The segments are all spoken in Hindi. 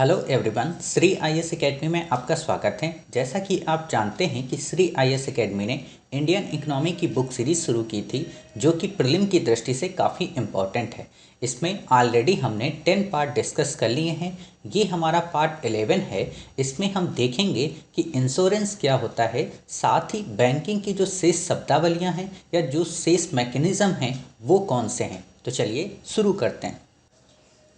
Hello everyone, Shri IAS academy में आपका स्वागत है। जैसा कि आप जानते हैं कि श्री आईएएस एकेडमी ने इंडियन इकोनॉमी की बुक सीरीज़ शुरू की थी, जो कि प्रीलिम की दृष्टि से काफ़ी इम्पॉर्टेंट है। इसमें ऑलरेडी हमने 10 पार्ट डिस्कस कर लिए हैं। ये हमारा पार्ट 11 है। इसमें हम देखेंगे कि इंश्योरेंस क्या होता है, साथ ही बैंकिंग की जो शेष शब्दावलियाँ हैं या जो शेष मैकेनिज़्म हैं वो कौन से हैं। तो चलिए शुरू करते हैं।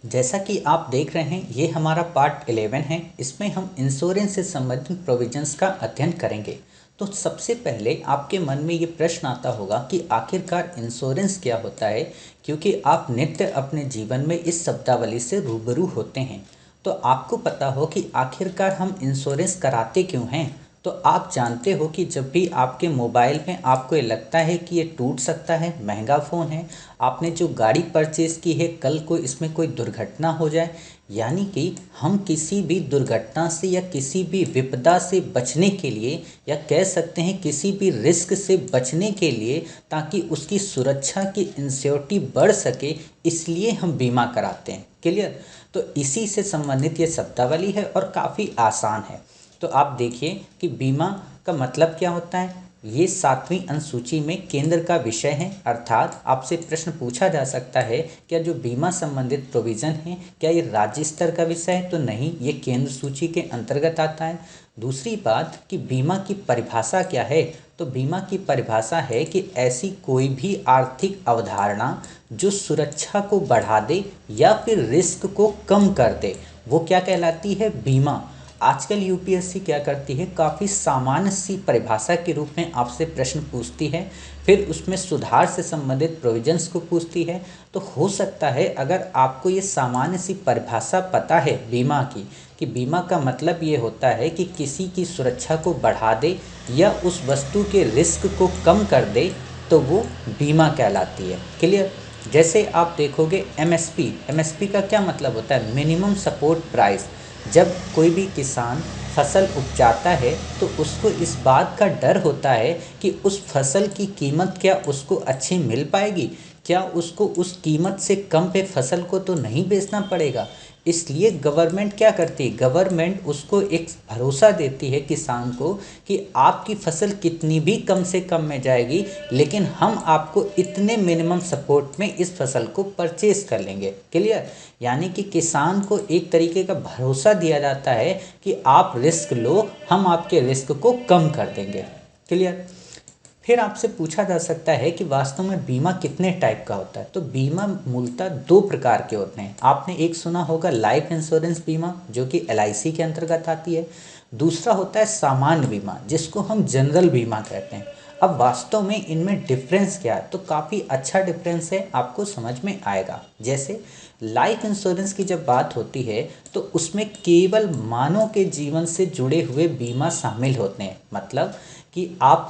जैसा कि आप देख रहे हैं, ये हमारा पार्ट 11 है। इसमें हम इंश्योरेंस से संबंधित प्रोविजंस का अध्ययन करेंगे। तो सबसे पहले आपके मन में ये प्रश्न आता होगा कि आखिरकार इंश्योरेंस क्या होता है, क्योंकि आप नित्य अपने जीवन में इस शब्दावली से रूबरू होते हैं। तो आपको पता हो कि आखिरकार हम इंश्योरेंस कराते क्यों हैं। तो आप जानते हो कि जब भी आपके मोबाइल में आपको ये लगता है कि ये टूट सकता है, महंगा फ़ोन है, आपने जो गाड़ी परचेज़ की है, कल को इसमें कोई दुर्घटना हो जाए, यानी कि हम किसी भी दुर्घटना से या किसी भी विपदा से बचने के लिए, या कह सकते हैं किसी भी रिस्क से बचने के लिए, ताकि उसकी सुरक्षा की इंश्योरिटी बढ़ सके, इसलिए हम बीमा कराते हैं। क्लियर। तो इसी से संबंधित ये शब्दावली है और काफ़ी आसान है। तो आप देखिए कि बीमा का मतलब क्या होता है। ये 7वीं अनुसूची में केंद्र का विषय है, अर्थात आपसे प्रश्न पूछा जा सकता है क्या जो बीमा संबंधित प्रोविज़न है क्या ये राज्य स्तर का विषय है। तो नहीं, ये केंद्र सूची के अंतर्गत आता है। दूसरी बात कि बीमा की परिभाषा क्या है। तो बीमा की परिभाषा है कि ऐसी कोई भी आर्थिक अवधारणा जो सुरक्षा को बढ़ा दे या फिर रिस्क को कम कर दे, वो क्या कहलाती है, बीमा। आजकल यूपीएससी क्या करती है, काफ़ी सामान्य सी परिभाषा के रूप में आपसे प्रश्न पूछती है, फिर उसमें सुधार से संबंधित प्रोविजंस को पूछती है। तो हो सकता है अगर आपको ये सामान्य सी परिभाषा पता है बीमा की, कि बीमा का मतलब ये होता है कि किसी की सुरक्षा को बढ़ा दे या उस वस्तु के रिस्क को कम कर दे, तो वो बीमा कहलाती है। क्लियर। जैसे आप देखोगे एमएसपी का क्या मतलब होता है, मिनिमम सपोर्ट प्राइस। जब कोई भी किसान फसल उपजाता है तो उसको इस बात का डर होता है कि उस फसल की कीमत क्या उसको अच्छी मिल पाएगी, क्या उसको उस कीमत से कम पे फसल को तो नहीं बेचना पड़ेगा। इसलिए गवर्नमेंट क्या करती है, गवर्नमेंट उसको एक भरोसा देती है किसान को कि आपकी फसल कितनी भी कम से कम में जाएगी, लेकिन हम आपको इतने मिनिमम सपोर्ट में इस फसल को परचेज कर लेंगे। क्लियर। यानी कि किसान को एक तरीके का भरोसा दिया जाता है कि आप रिस्क लो, हम आपके रिस्क को कम कर देंगे। क्लियर। फिर आपसे पूछा जा सकता है कि वास्तव में बीमा कितने टाइप का होता है। तो बीमा मूलतः 2 प्रकार के होते हैं। आपने एक सुना होगा लाइफ इंश्योरेंस बीमा, जो कि एलआईसी के अंतर्गत आती है। दूसरा होता है सामान्य बीमा, जिसको हम जनरल बीमा कहते हैं। अब वास्तव में इनमें डिफरेंस क्या है, तो काफ़ी अच्छा डिफरेंस है, आपको समझ में आएगा। जैसे लाइफ इंश्योरेंस की जब बात होती है तो उसमें केवल मानव के जीवन से जुड़े हुए बीमा शामिल होते हैं। मतलब कि आप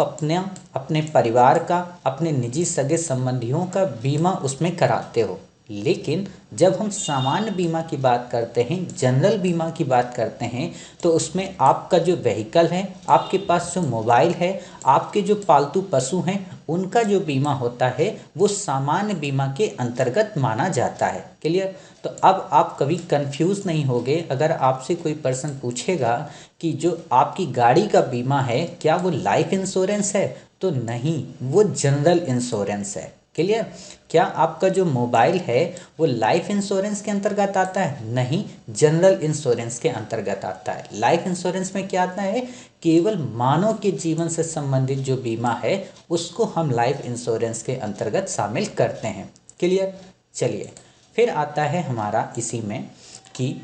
अपने परिवार का, अपने निजी सगे संबंधियों का बीमा उसमें कराते हो। लेकिन जब हम सामान्य बीमा की बात करते हैं, जनरल बीमा की बात करते हैं, तो उसमें आपका जो व्हीकल है, आपके पास जो मोबाइल है, आपके जो पालतू पशु हैं, उनका जो बीमा होता है वो सामान्य बीमा के अंतर्गत माना जाता है। क्लियर। तो अब आप कभी कंफ्यूज नहीं होगे अगर आपसे कोई पर्सन पूछेगा कि जो आपकी गाड़ी का बीमा है क्या वो लाइफ इंश्योरेंस है, तो नहीं, वो जनरल इंश्योरेंस है। क्लियर। क्या आपका जो मोबाइल है वो लाइफ इंश्योरेंस के अंतर्गत आता है, नहीं, जनरल इंश्योरेंस के अंतर्गत आता है। लाइफ इंश्योरेंस में क्या आता है, केवल मानव के जीवन से संबंधित जो बीमा है उसको हम लाइफ इंश्योरेंस के अंतर्गत शामिल करते हैं। क्लियर। चलिए, फिर आता है हमारा इसी में कि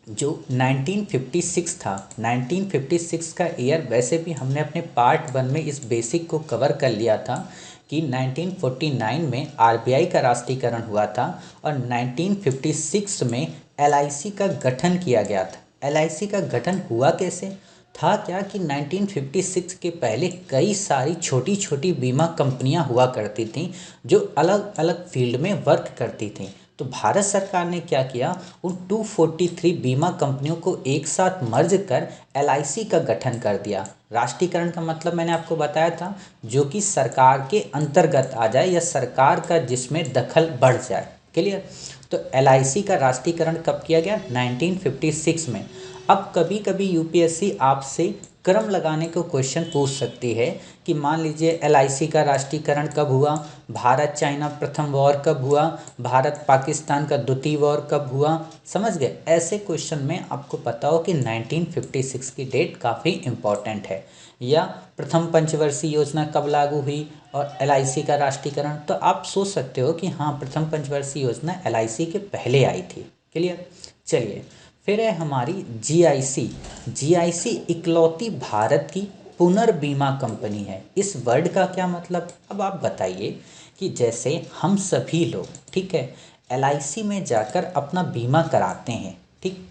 जो 1956 था, 1956 का ईयर, वैसे भी हमने अपने पार्ट 1 में इस बेसिक को कवर कर लिया था कि 1949 में आरबीआई का राष्ट्रीयकरण हुआ था और 1956 में एलआईसी का गठन किया गया था। एलआईसी का गठन हुआ कैसे था, क्या कि 1956 के पहले कई सारी छोटी छोटी बीमा कंपनियां हुआ करती थीं जो अलग अलग फील्ड में वर्क करती थीं। तो भारत सरकार ने क्या किया, उन 243 बीमा कंपनियों को एक साथ मर्ज कर एलआईसी का गठन कर दिया। राष्ट्रीयकरण का मतलब मैंने आपको बताया था, जो कि सरकार के अंतर्गत आ जाए या सरकार का जिसमें दखल बढ़ जाए। क्लियर। तो LIC का राष्ट्रीयकरण कब किया गया? 1956 में। अब कभी कभी यूपीएससी आपसे क्रम लगाने को क्वेश्चन पूछ सकती है कि मान लीजिए LIC का राष्ट्रीयकरण कब हुआ, भारत चाइना प्रथम वॉर कब हुआ, भारत पाकिस्तान का द्वितीय वॉर कब हुआ, समझ गए? ऐसे क्वेश्चन में आपको पता हो कि 1956 की डेट काफ़ी इम्पॉर्टेंट है। या प्रथम पंचवर्षीय योजना कब लागू हुई और LIC का राष्ट्रीयकरण, तो आप सोच सकते हो कि हाँ, प्रथम पंचवर्षीय योजना LIC के पहले आई थी। क्लियर? चलिए, फिर है हमारी GIC। GIC इकलौती भारत की पुनर्बीमा कंपनी है। इस वर्ड का क्या मतलब? अब आप बताइए कि जैसे हम सभी लोग, ठीक है, LIC में जाकर अपना बीमा कराते हैं, ठीक,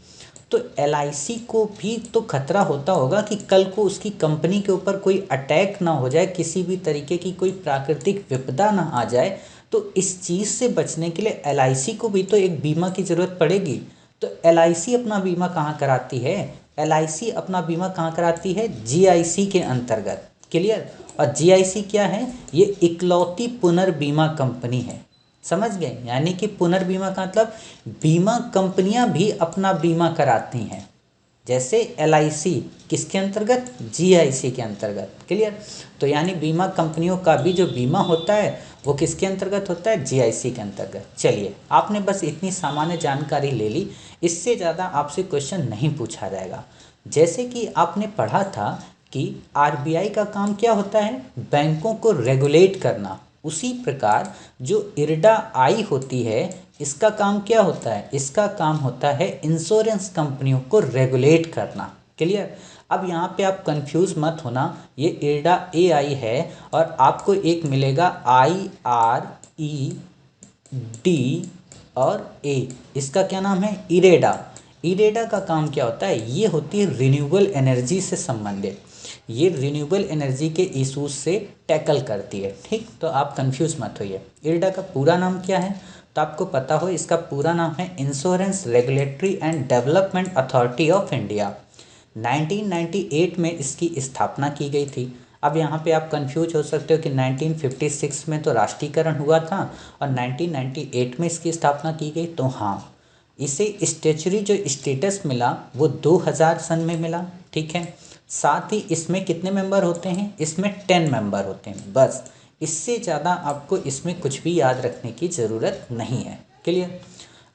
तो LIC को भी तो खतरा होता होगा कि कल को उसकी कंपनी के ऊपर कोई अटैक ना हो जाए, किसी भी तरीके की कोई प्राकृतिक विपदा ना आ जाए। तो इस चीज़ से बचने के लिए LIC को भी तो एक बीमा की ज़रूरत पड़ेगी। तो LIC अपना बीमा कहाँ कराती है? LIC अपना बीमा कहाँ कराती है? GIC के अंतर्गत। क्लियर? और GIC क्या है? ये इकलौती पुनर्बीमा कंपनी है। समझ गए? यानी कि पुनर्बीमा का मतलब बीमा कंपनियां भी अपना बीमा कराती हैं। जैसे LIC किसके अंतर्गत? GIC के अंतर्गत। क्लियर? तो यानी बीमा कंपनियों का भी जो बीमा होता है वो किसके अंतर्गत होता है? GIC के अंतर्गत। चलिए, आपने बस इतनी सामान्य जानकारी ले ली, इससे ज़्यादा आपसे क्वेश्चन नहीं पूछा जाएगा। जैसे कि आपने पढ़ा था कि RBI का काम क्या होता है? बैंकों को रेगुलेट करना। उसी प्रकार जो IRDAI होती है, इसका काम क्या होता है? इसका काम होता है इंश्योरेंस कंपनियों को रेगुलेट करना। क्लियर? अब यहाँ पे आप कंफ्यूज मत होना, ये IRDAI है और आपको एक मिलेगा IRED और A, इसका क्या नाम है? इरेडा। इरेडा का काम क्या होता है? ये होती है रिन्यूएबल एनर्जी से संबंधित, ये रिन्यूएबल एनर्जी के इशूज से टैकल करती है। ठीक, तो आप कंफ्यूज मत होइए। इरेडा का पूरा नाम क्या है? तो आपको पता हो, इसका पूरा नाम है insurance regulatory and development authority of India. 1998 में इसकी स्थापना की गई थी। अब यहाँ पे आप कंफ्यूज हो सकते हो कि 1956 में तो राष्ट्रीयकरण हुआ था और 1998 में इसकी स्थापना की गई। तो हाँ, इसे स्टैच्यूटरी जो स्टेटस मिला वो 2000 सन में मिला। ठीक है, साथ ही इसमें कितने मेंबर होते हैं? इसमें 10 मेंबर होते हैं बस। इससे ज़्यादा आपको इसमें कुछ भी याद रखने की ज़रूरत नहीं है। क्लियर?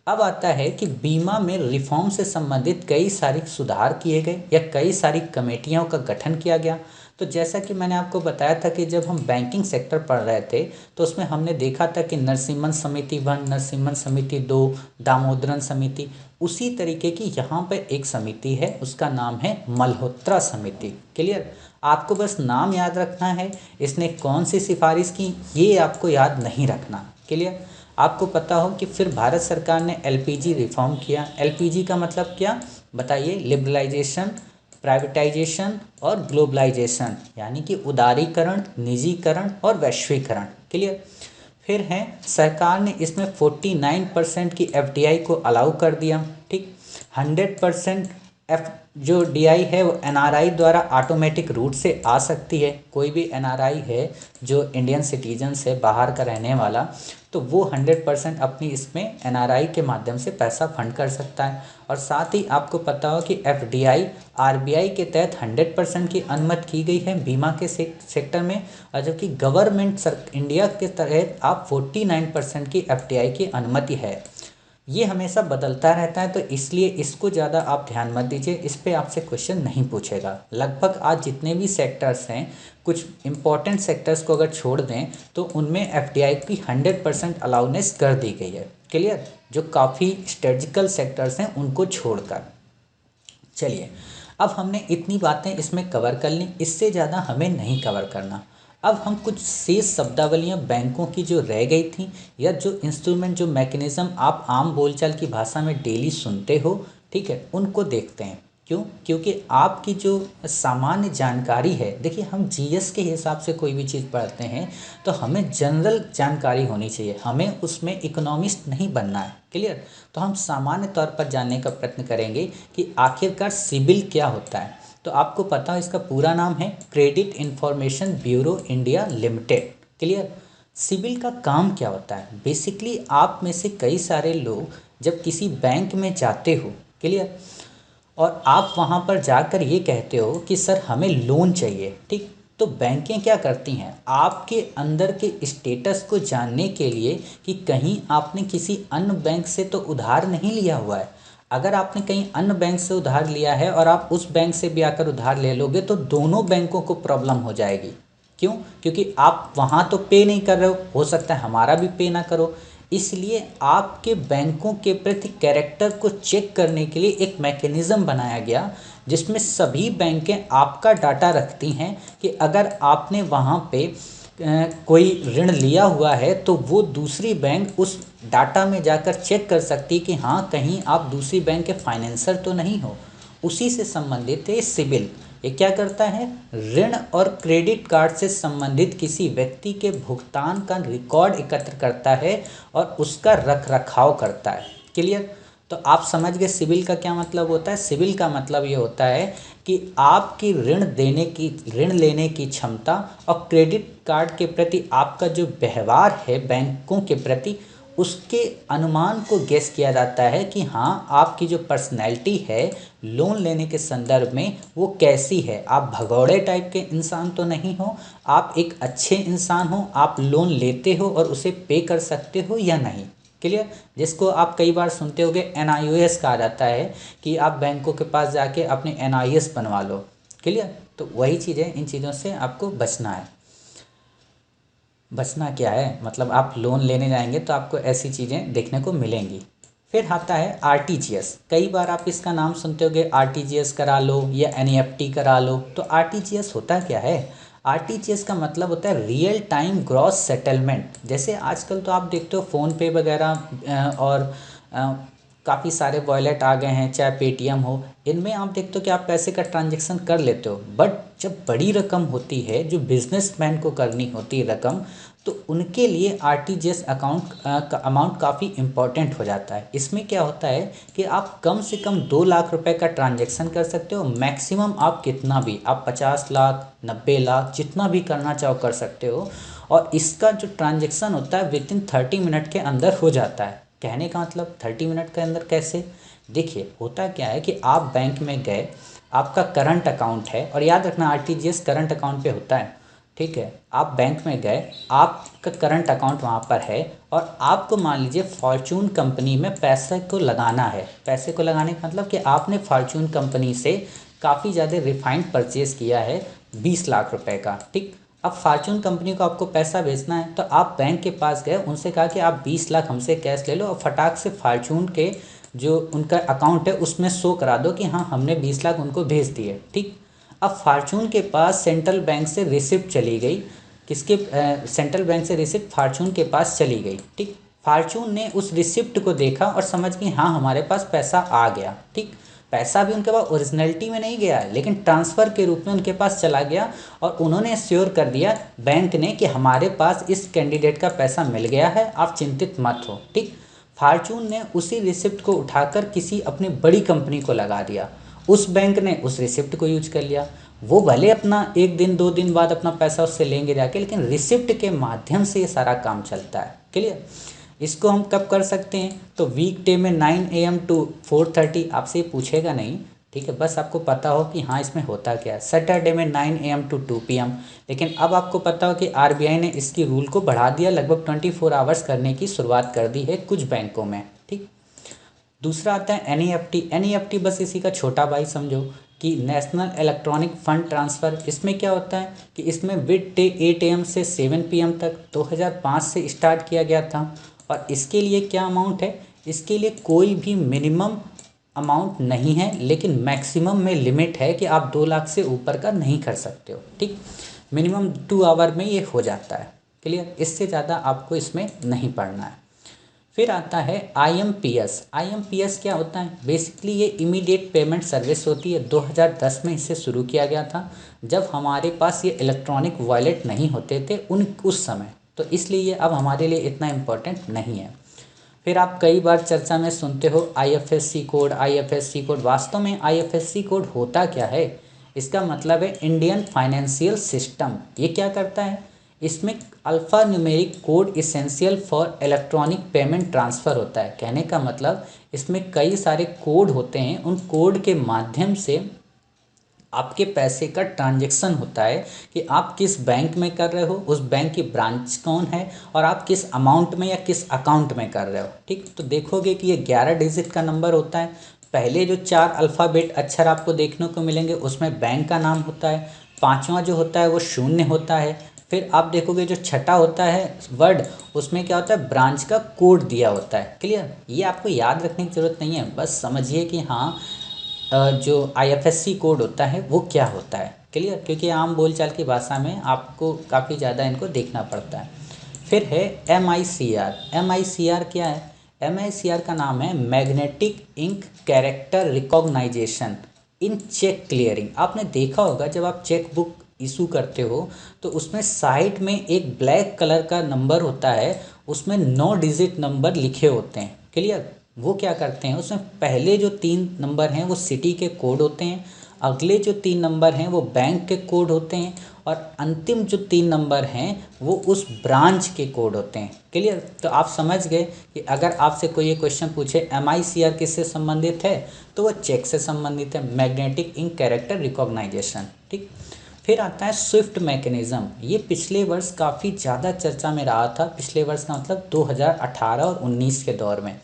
अब आता है कि बीमा में रिफॉर्म से संबंधित कई सारे सुधार किए गए या कई सारी कमेटियों का गठन किया गया। तो जैसा कि मैंने आपको बताया था कि जब हम बैंकिंग सेक्टर पढ़ रहे थे तो उसमें हमने देखा था कि नरसिम्हन समिति 1, नरसिम्हन समिति 2, दामोदरन समिति, उसी तरीके की यहाँ पर एक समिति है, उसका नाम है मल्होत्रा समिति। क्लियर? आपको बस नाम याद रखना है, इसने कौन सी सिफारिश की ये आपको याद नहीं रखना। क्लियर? आपको पता हो कि फिर भारत सरकार ने LPG रिफॉर्म किया। LPG का मतलब क्या बताइए? लिबरलाइजेशन, प्राइवेटाइजेशन और ग्लोबलाइजेशन, यानी कि उदारीकरण, निजीकरण और वैश्वीकरण। क्लियर? फिर है सरकार ने इसमें 49% की FDI को अलाउ कर दिया। ठीक, 100% जो DI है वो NRI द्वारा ऑटोमेटिक रूट से आ सकती है। कोई भी NRI है जो इंडियन सिटीजन से बाहर का रहने वाला, तो वो 100% अपनी इसमें NRI के माध्यम से पैसा फंड कर सकता है। और साथ ही आपको पता हो कि FDI RBI के तहत 100% की अनुमति की गई है बीमा के सेक्टर में, और जबकि गवर्नमेंट इंडिया के तहत आप 49% की FDI की अनुमति है। ये हमेशा बदलता रहता है, तो इसलिए इसको ज़्यादा आप ध्यान मत दीजिए, इस पे आपसे क्वेश्चन नहीं पूछेगा। लगभग आज जितने भी सेक्टर्स हैं, कुछ इंपॉर्टेंट सेक्टर्स को अगर छोड़ दें तो उनमें FDI की 100% अलाउनेस कर दी गई है। क्लियर? जो काफ़ी स्ट्रेटजिकल सेक्टर्स हैं उनको छोड़कर। चलिए, अब हमने इतनी बातें इसमें कवर कर ली, इससे ज़्यादा हमें नहीं कवर करना। अब हम कुछ शेष शब्दावलियाँ बैंकों की जो रह गई थी, या जो इंस्ट्रूमेंट, जो मैकेनिज़्म आप आम बोलचाल की भाषा में डेली सुनते हो, ठीक है, उनको देखते हैं। क्यों? क्योंकि आपकी जो सामान्य जानकारी है, देखिए हम GS के हिसाब से कोई भी चीज़ पढ़ते हैं तो हमें जनरल जानकारी होनी चाहिए, हमें उसमें इकोनॉमिस्ट नहीं बनना है। क्लियर? तो हम सामान्य तौर पर जानने का प्रयत्न करेंगे कि आखिरकार सिबिल क्या होता है। तो आपको पता है इसका पूरा नाम है credit information bureau India limited. Clear? CIBIL का काम क्या होता है? बेसिकली आप में से कई सारे लोग जब किसी बैंक में जाते हो, क्लियर, और आप वहाँ पर जाकर ये कहते हो कि सर हमें लोन चाहिए, ठीक, तो बैंकें क्या करती हैं, आपके अंदर के स्टेटस को जानने के लिए कि कहीं आपने किसी अन्य बैंक से तो उधार नहीं लिया हुआ है। अगर आपने कहीं अन्य बैंक से उधार लिया है और आप उस बैंक से भी आकर उधार ले लोगे तो दोनों बैंकों को प्रॉब्लम हो जाएगी। क्यों? क्योंकि आप वहाँ तो पे नहीं कर रहे हो सकता है हमारा भी पे ना करो। इसलिए आपके बैंकों के प्रति कैरेक्टर को चेक करने के लिए एक मैकेनिज़्म बनाया गया जिसमें सभी बैंकें आपका डाटा रखती हैं कि अगर आपने वहाँ पे कोई ऋण लिया हुआ है तो वो दूसरी बैंक उस डाटा में जाकर चेक कर सकती कि हाँ कहीं आप दूसरी बैंक के फाइनेंसर तो नहीं हो। उसी से संबंधित है सिबिल। ये क्या करता है, ऋण और क्रेडिट कार्ड से संबंधित किसी व्यक्ति के भुगतान का रिकॉर्ड एकत्र करता है और उसका रख रखाव करता है। क्लियर? तो आप समझ गए सिबिल का क्या मतलब होता है। सिबिल का मतलब ये होता है कि आपकी ऋण लेने की क्षमता और क्रेडिट कार्ड के प्रति आपका जो व्यवहार है बैंकों के प्रति, उसके अनुमान को गेस किया जाता है कि हाँ आपकी जो पर्सनैलिटी है लोन लेने के संदर्भ में वो कैसी है। आप भगौड़े टाइप के इंसान तो नहीं हो, आप एक अच्छे इंसान हो, आप लोन लेते हो और उसे पे कर सकते हो या नहीं। क्लियर? जिसको आप कई बार सुनते होगे NIOS कहा जाता है कि आप बैंकों के पास जाके अपने NIS बनवा लो। क्लियर? तो वही चीज़ें, इन चीज़ों से आपको बचना है। बचना क्या है, मतलब आप लोन लेने जाएंगे तो आपको ऐसी चीज़ें देखने को मिलेंगी। फिर आता है RTGS। कई बार आप इसका नाम सुनते होगे, RTGS करा लो या NEFT करा लो। तो RTGS होता क्या है? RTGS का मतलब होता है रियल टाइम ग्रॉस सेटलमेंट। जैसे आजकल तो आप देखते हो फ़ोन पे वगैरह और काफ़ी सारे वॉलेट आ गए हैं, चाहे पेटीएम हो, इनमें आप देखते हो कि आप पैसे का ट्रांजैक्शन कर लेते हो। बट जब बड़ी रकम होती है जो बिजनेसमैन को करनी होती है रकम, तो उनके लिए RTGS अकाउंट का अमाउंट काफ़ी इम्पॉर्टेंट हो जाता है। इसमें क्या होता है कि आप कम से कम 2 लाख रुपए का ट्रांजैक्शन कर सकते हो। मैक्सिमम आप कितना भी, आप 50 लाख 90 लाख जितना भी करना चाहो कर सकते हो। और इसका जो ट्रांजैक्शन होता है विद इन 30 मिनट के अंदर हो जाता है। कहने का मतलब 30 मिनट के अंदर कैसे? देखिए होता क्या है कि आप बैंक में गए, आपका करंट अकाउंट है, और याद रखना RTGS करंट अकाउंट पे होता है, ठीक है। आप बैंक में गए, आपका करंट अकाउंट वहाँ पर है और आपको मान लीजिए फॉर्चून कंपनी में पैसे को लगाना है। पैसे को लगाने का मतलब कि आपने फॉर्चून कंपनी से काफ़ी ज़्यादा रिफाइंड परचेज़ किया है 20 लाख रुपए का, ठीक। अब फॉर्चून कंपनी को आपको पैसा भेजना है तो आप बैंक के पास गए, उनसे कहा कि आप 20 लाख हमसे कैश ले लो और फटाक से फॉर्चून के जो उनका अकाउंट है उसमें शो करा दो कि हाँ हमने 20 लाख उनको भेज दिए, ठीक। अब फॉर्चून के पास सेंट्रल बैंक से रिसिप्ट चली गई, किसके सेंट्रल बैंक से रिसिप्ट फॉर्चून के पास चली गई, ठीक। फॉर्चून ने उस रिसिप्ट को देखा और समझ गई हाँ हमारे पास पैसा आ गया, ठीक। पैसा भी उनके पास ओरिजिनलिटी में नहीं गया है लेकिन ट्रांसफ़र के रूप में उनके पास चला गया और उन्होंने श्योर कर दिया बैंक ने कि हमारे पास इस कैंडिडेट का पैसा मिल गया है, आप चिंतित मत हो, ठीक। फॉर्चून ने उसी रिसिप्ट को उठाकर किसी अपनी बड़ी कंपनी को लगा दिया, उस बैंक ने उस रिसिप्ट को यूज कर लिया। वो भले अपना 1 दिन 2 दिन बाद अपना पैसा उससे लेंगे जाके, लेकिन रिसिप्ट के माध्यम से ये सारा काम चलता है। क्लियर? इसको हम कब कर सकते हैं? तो वीक डे में 9 AM to 4:30, आपसे ये पूछेगा नहीं, ठीक है, बस आपको पता हो कि हाँ इसमें होता क्या है। सैटरडे में 9 AM to 2 PM। लेकिन अब आपको पता हो कि RBI ने इसकी रूल को बढ़ा दिया, लगभग 24 आवर्स करने की शुरुआत कर दी है कुछ बैंकों में, ठीक। दूसरा आता है NEFT। NEFT बस इसी का छोटा भाई समझो कि नेशनल इलेक्ट्रॉनिक फंड ट्रांसफ़र। इसमें क्या होता है कि इसमें मिड डे 8 AM से 7 PM तक 2005 से स्टार्ट किया गया था। और इसके लिए क्या अमाउंट है? इसके लिए कोई भी मिनिमम अमाउंट नहीं है, लेकिन मैक्सिमम में लिमिट है कि आप 2 लाख से ऊपर का नहीं कर सकते हो, ठीक। मिनिमम 2 आवर में ये हो जाता है। क्लियर? इससे ज़्यादा आपको इसमें नहीं पढ़ना है। फिर आता है IMPS। IMPS क्या होता है? बेसिकली ये इमीडिएट पेमेंट सर्विस होती है। 2010 में इसे शुरू किया गया था जब हमारे पास ये इलेक्ट्रॉनिक वॉलेट नहीं होते थे उस समय, तो इसलिए ये अब हमारे लिए इतना इम्पोर्टेंट नहीं है। फिर आप कई बार चर्चा में सुनते हो IFSC कोड, IFSC कोड। वास्तव में IFSC कोड होता क्या है? इसका मतलब है इंडियन फाइनेंशियल सिस्टम। ये क्या करता है? इसमें alpha numeric code essential for electronic payment transfer होता है। कहने का मतलब इसमें कई सारे कोड होते हैं, उन कोड के माध्यम से आपके पैसे का ट्रांजैक्शन होता है कि आप किस बैंक में कर रहे हो, उस बैंक की ब्रांच कौन है और आप किस अमाउंट में या किस अकाउंट में कर रहे हो। ठीक, तो देखोगे कि ये 11 डिजिट का नंबर होता है। पहले जो 4 अल्फ़ाबेट अक्षर आपको देखने को मिलेंगे उसमें बैंक का नाम होता है, पांचवा जो होता है वो शून्य होता है। फिर आप देखोगे जो छठा होता है वर्ड, उसमें क्या होता है, ब्रांच का कोड दिया होता है। क्लियर, ये आपको याद रखने की ज़रूरत नहीं है, बस समझिए कि हाँ जो आईएफएससी कोड होता है वो क्या होता है। क्लियर, क्योंकि आम बोलचाल की भाषा में आपको काफ़ी ज़्यादा इनको देखना पड़ता है। फिर है MICR। MICR क्या है? MICR का नाम है मैग्नेटिक इंक कैरेक्टर रिकॉग्नाइजेशन इन चेक क्लियरिंग। आपने देखा होगा जब आप चेक बुक इशू करते हो तो उसमें साइड में एक ब्लैक कलर का नंबर होता है, उसमें 9 डिजिट नंबर लिखे होते हैं। क्लियर, वो क्या करते हैं, उसमें पहले जो 3 नंबर हैं वो सिटी के कोड होते हैं, अगले जो 3 नंबर हैं वो बैंक के कोड होते हैं और अंतिम जो 3 नंबर हैं वो उस ब्रांच के कोड होते हैं। क्लियर, तो आप समझ गए कि अगर आपसे कोई ये क्वेश्चन पूछे MICR किससे संबंधित है तो वो चेक से संबंधित है, मैग्नेटिक इंक कैरेक्टर रिकॉग्नाइजेशन। ठीक, फिर आता है स्विफ्ट मैकेनिज़्म। ये पिछले वर्ष काफ़ी ज़्यादा चर्चा में रहा था, पिछले वर्ष का मतलब 2018 और 19 के दौर में।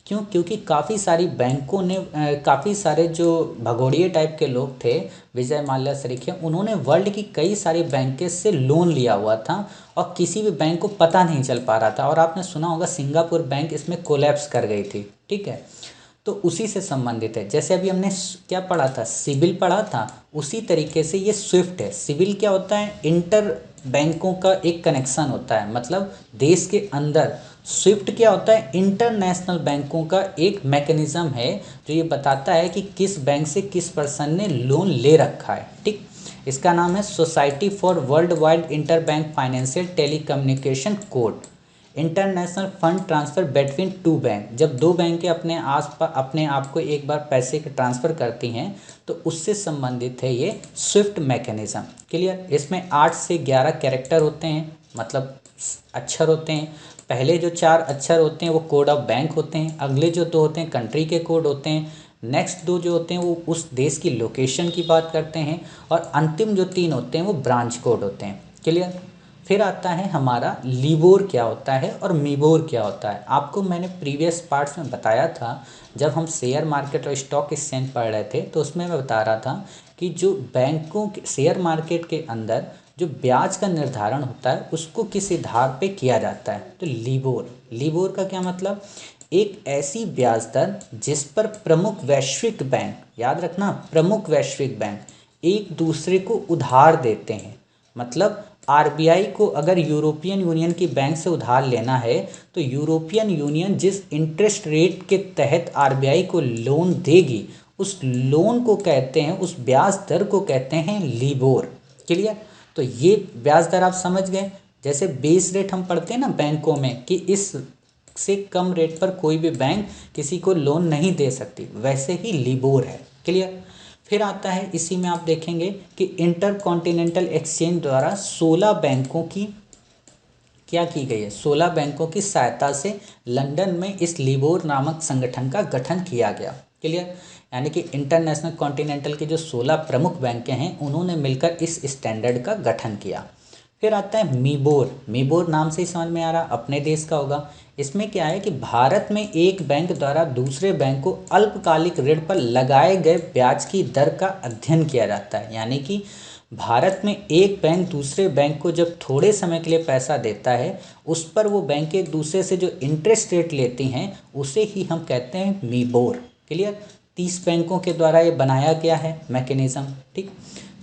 क्यों? क्योंकि काफ़ी सारी बैंकों ने काफ़ी सारे जो भगोड़िए टाइप के लोग थे, विजय माल्या सरीखे, उन्होंने वर्ल्ड की कई सारी बैंकें से लोन लिया हुआ था और किसी भी बैंक को पता नहीं चल पा रहा था। और आपने सुना होगा सिंगापुर बैंक इसमें कोलैप्स कर गई थी। ठीक है, तो उसी से संबंधित है। जैसे अभी हमने क्या पढ़ा था, सिबिल पढ़ा था, उसी तरीके से ये स्विफ्ट है। सिबिल क्या होता है, इंटर बैंकों का एक कनेक्शन होता है, मतलब देश के अंदर। स्विफ्ट क्या होता है, इंटरनेशनल बैंकों का एक मैकेनिज्म है जो ये बताता है कि किस बैंक से किस पर्सन ने लोन ले रखा है। ठीक, इसका नाम है society for world wide inter bank financial telecommunication code, international fund transfer between two bank. जब दो बैंकें अपने आप को एक बार पैसे के ट्रांसफ़र करती हैं तो उससे संबंधित है ये स्विफ्ट मैकेनिज़्म। क्लियर, इसमें 8 से 11 कैरेक्टर होते हैं, मतलब अक्षर होते हैं। पहले जो 4 अक्षर होते हैं वो कोड ऑफ बैंक होते हैं, अगले जो 2 होते हैं कंट्री के कोड होते हैं, नेक्स्ट 2 जो होते हैं वो उस देश की लोकेशन की बात करते हैं और अंतिम जो 3 होते हैं वो ब्रांच कोड होते हैं। क्लियर, फिर आता है हमारा लीबोर क्या होता है और मीबोर क्या होता है। आपको मैंने प्रीवियस पार्ट्स में बताया था, जब हम शेयर मार्केट और स्टॉक एक्सचेंज पढ़ रहे थे तो उसमें मैं बता रहा था कि जो बैंकों के शेयर मार्केट के अंदर जो ब्याज का निर्धारण होता है उसको किस आधार पे किया जाता है, तो लीबोर। लीबोर का क्या मतलब, एक ऐसी ब्याज दर जिस पर प्रमुख वैश्विक बैंक, याद रखना प्रमुख वैश्विक बैंक, एक दूसरे को उधार देते हैं। मतलब आरबीआई को अगर यूरोपियन यूनियन की बैंक से उधार लेना है तो यूरोपियन यूनियन जिस इंटरेस्ट रेट के तहत आरबीआई को लोन देगी उस लोन को कहते हैं, उस ब्याज दर को कहते हैं लीबोर। क्लियर, तो ये ब्याज दर आप समझ गए। जैसे बेस रेट हम पढ़ते हैं ना बैंकों में कि इस से कम रेट पर कोई भी बैंक किसी को लोन नहीं दे सकती, वैसे ही लीबोर है। क्लियर, फिर आता है इसी में आप देखेंगे कि इंटर कॉन्टिनेंटल एक्सचेंज द्वारा 16 बैंकों की क्या की गई है, 16 बैंकों की सहायता से लंदन में इस लिबोर नामक संगठन का गठन किया गया। क्लियर, यानी कि इंटरनेशनल कॉन्टिनेंटल के जो 16 प्रमुख बैंकें हैं उन्होंने मिलकर इस स्टैंडर्ड का गठन किया। फिर आता है मीबोर। मीबोर नाम से ही समझ में आ रहा अपने देश का होगा। इसमें क्या है कि भारत में एक बैंक द्वारा दूसरे बैंक को अल्पकालिक ऋण पर लगाए गए ब्याज की दर का अध्ययन किया जाता है। यानी कि भारत में एक बैंक दूसरे बैंक को जब थोड़े समय के लिए पैसा देता है उस पर वो बैंक एक दूसरे से जो इंटरेस्ट रेट लेती हैं उसे ही हम कहते हैं मीबोर। क्लियर, 30 बैंकों के द्वारा ये बनाया गया है मैकेनिज्म। ठीक,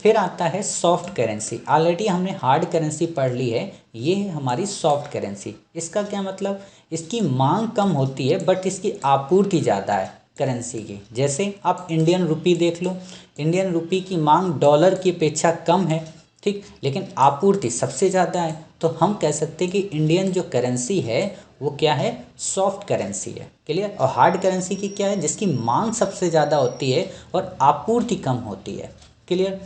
फिर आता है सॉफ्ट करेंसी। ऑलरेडी हमने हार्ड करेंसी पढ़ ली है, ये है हमारी सॉफ्ट करेंसी। इसका क्या मतलब, इसकी मांग कम होती है बट इसकी आपूर्ति ज़्यादा है करेंसी की। जैसे आप इंडियन रुपी देख लो, इंडियन रुपी की मांग डॉलर की अपेक्षा कम है, ठीक, लेकिन आपूर्ति सबसे ज़्यादा है। तो हम कह सकते हैं कि इंडियन जो करेंसी है वो क्या है, सॉफ्ट करेंसी है। क्लियर, और हार्ड करेंसी की क्या है, जिसकी मांग सबसे ज़्यादा होती है और आपूर्ति कम होती है। क्लियर,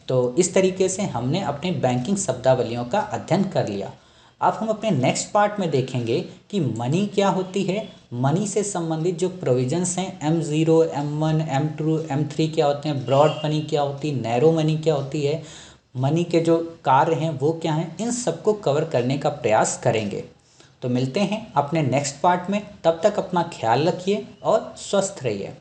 तो इस तरीके से हमने अपने बैंकिंग शब्दावलियों का अध्ययन कर लिया। अब हम अपने नेक्स्ट पार्ट में देखेंगे कि मनी क्या होती है। मनी से संबंधित जो प्रोविजंस हैं M0, M1, M2, M3 क्या होते हैं, ब्रॉड मनी क्या होती है, नैरो मनी क्या होती है, मनी के जो कार्य हैं वो क्या हैं, इन सबको कवर करने का प्रयास करेंगे। तो मिलते हैं अपने नेक्स्ट पार्ट में, तब तक अपना ख्याल रखिए और स्वस्थ रहिए।